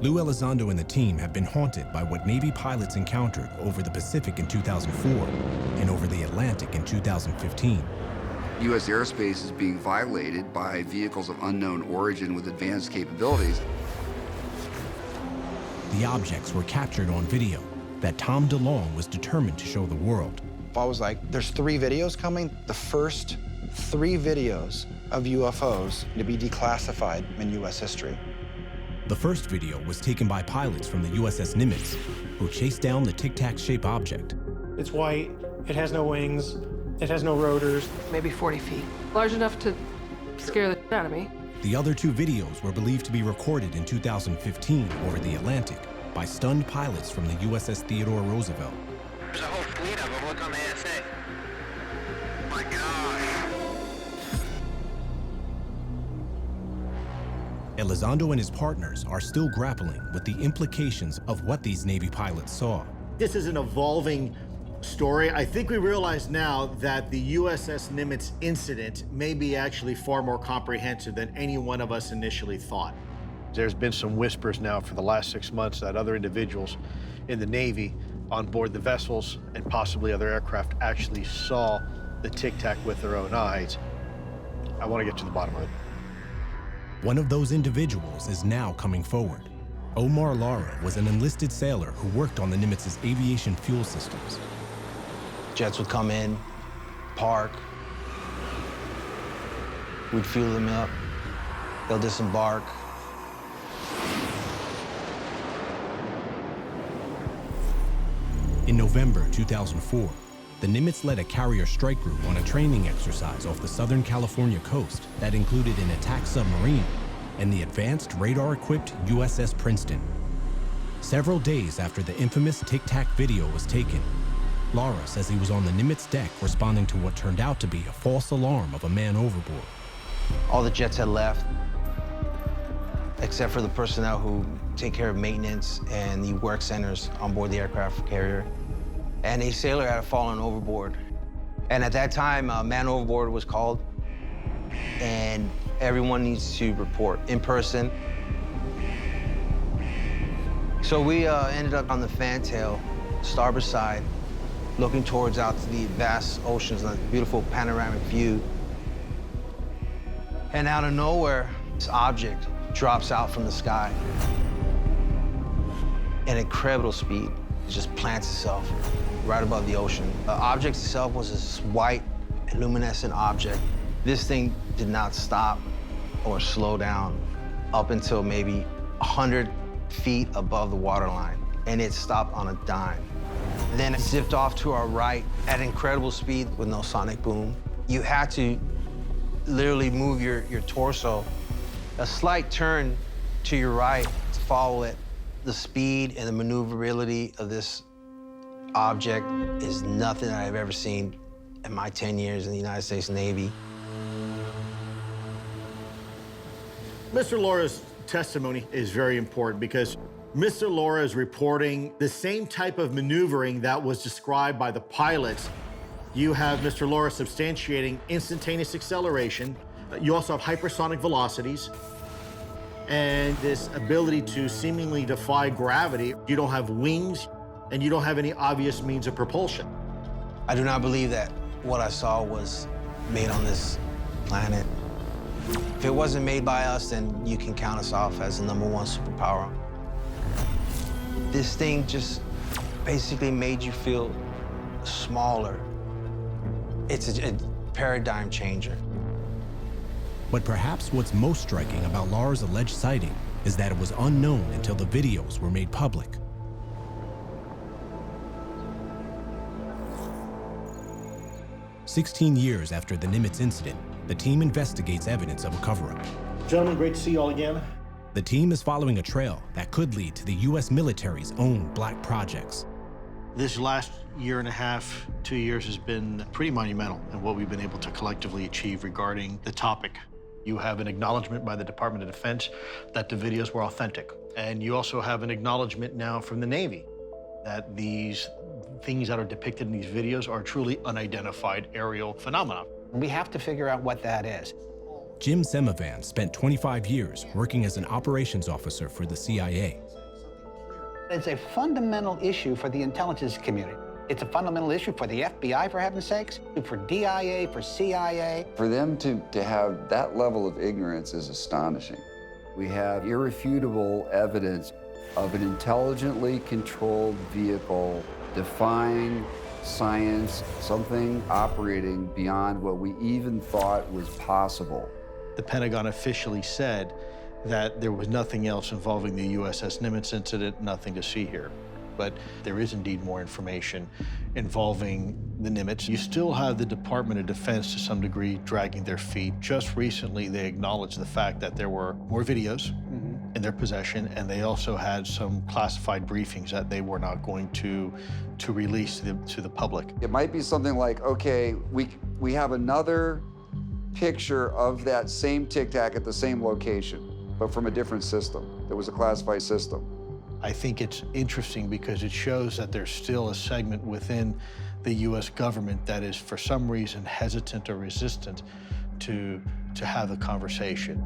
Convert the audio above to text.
Lou Elizondo and the team have been haunted by what Navy pilots encountered over the Pacific in 2004 and over the Atlantic in 2015. U.S. airspace is being violated by vehicles of unknown origin with advanced capabilities. The objects were captured on video that Tom DeLonge was determined to show the world. I was like, there's 3 videos coming. The first 3 videos of UFOs to be declassified in U.S. history. The first video was taken by pilots from the USS Nimitz, who chased down the tic-tac-shaped object. It's white, it has no wings, it has no rotors. Maybe 40 feet. Large enough to scare the shit out of me. The other 2 videos were believed to be recorded in 2015 over the Atlantic by stunned pilots from the USS Theodore Roosevelt. There's a whole fleet of them. Look on the ASA. My gosh. Elizondo and his partners are still grappling with the implications of what these Navy pilots saw. This is an evolving story. I think we realize now that the USS Nimitz incident may be actually far more comprehensive than any one of us initially thought. There's been some whispers now for the last 6 months that other individuals in the Navy on board the vessels and possibly other aircraft actually saw the tic-tac with their own eyes. I want to get to the bottom of it. One of those individuals is now coming forward. Omar Lara was an enlisted sailor who worked on the Nimitz's aviation fuel systems. Jets would come in, park. We'd fuel them up. They'll disembark. In November 2004, the Nimitz led a carrier strike group on a training exercise off the Southern California coast that included an attack submarine and the advanced radar-equipped USS Princeton. Several days after the infamous tic-tac video was taken, Lara says he was on the Nimitz deck responding to what turned out to be a false alarm of a man overboard. All the jets had left, except for the personnel who take care of maintenance and the work centers on board the aircraft carrier. And a sailor had fallen overboard. And at that time, a man overboard was called, and everyone needs to report in person. So we ended up on the fantail, starboard side, looking towards out to the vast oceans and a beautiful panoramic view. And out of nowhere, this object drops out from the sky at incredible speed. It just plants itself right above the ocean. The object itself was this white, luminescent object. This thing did not stop or slow down up until maybe 100 feet above the waterline, and it stopped on a dime. Then it zipped off to our right at incredible speed with no sonic boom. You had to literally move your torso a slight turn to your right to follow it. The speed and the maneuverability of this object is nothing that I've ever seen in my 10 years in the United States Navy. Mr. Lara's testimony is very important because Mr. Lara is reporting the same type of maneuvering that was described by the pilots. You have Mr. Lara substantiating instantaneous acceleration. You also have hypersonic velocities and this ability to seemingly defy gravity. You don't have wings and you don't have any obvious means of propulsion. I do not believe that what I saw was made on this planet. If it wasn't made by us, then you can count us off as the #1 superpower. This thing just basically made you feel smaller. It's a paradigm changer. But perhaps what's most striking about Lara's alleged sighting is that it was unknown until the videos were made public. "16 years after the Nimitz incident, the team investigates evidence of a cover-up. Gentlemen, great to see you all again. The team is following a trail that could lead to the U.S. military's own black projects. This last year and a half, 2 years has been pretty monumental in what we've been able to collectively achieve regarding the topic. You have an acknowledgement by the Department of Defense that the videos were authentic. And you also have an acknowledgement now from the Navy that these things that are depicted in these videos are truly unidentified aerial phenomena. We have to figure out what that is. Jim Semivan spent 25 years working as an operations officer for the CIA. It's a fundamental issue for the intelligence community. It's a fundamental issue for the FBI, for heaven's sakes, for DIA, for CIA. For them to have that level of ignorance is astonishing. We have irrefutable evidence of an intelligently controlled vehicle defying science, something operating beyond what we even thought was possible. The Pentagon officially said that there was nothing else involving the USS Nimitz incident, nothing to see here. But there is indeed more information involving the Nimitz. You still have the Department of Defense to some degree dragging their feet. Just recently, they acknowledged the fact that there were more videos in their possession, and they also had some classified briefings that they were not going to release to the public. It might be something like, okay, we have another picture of that same Tic Tac at the same location, but from a different system. It was a classified system. I think it's interesting because it shows that there's still a segment within the U.S. government that is, for some reason, hesitant or resistant to have a conversation.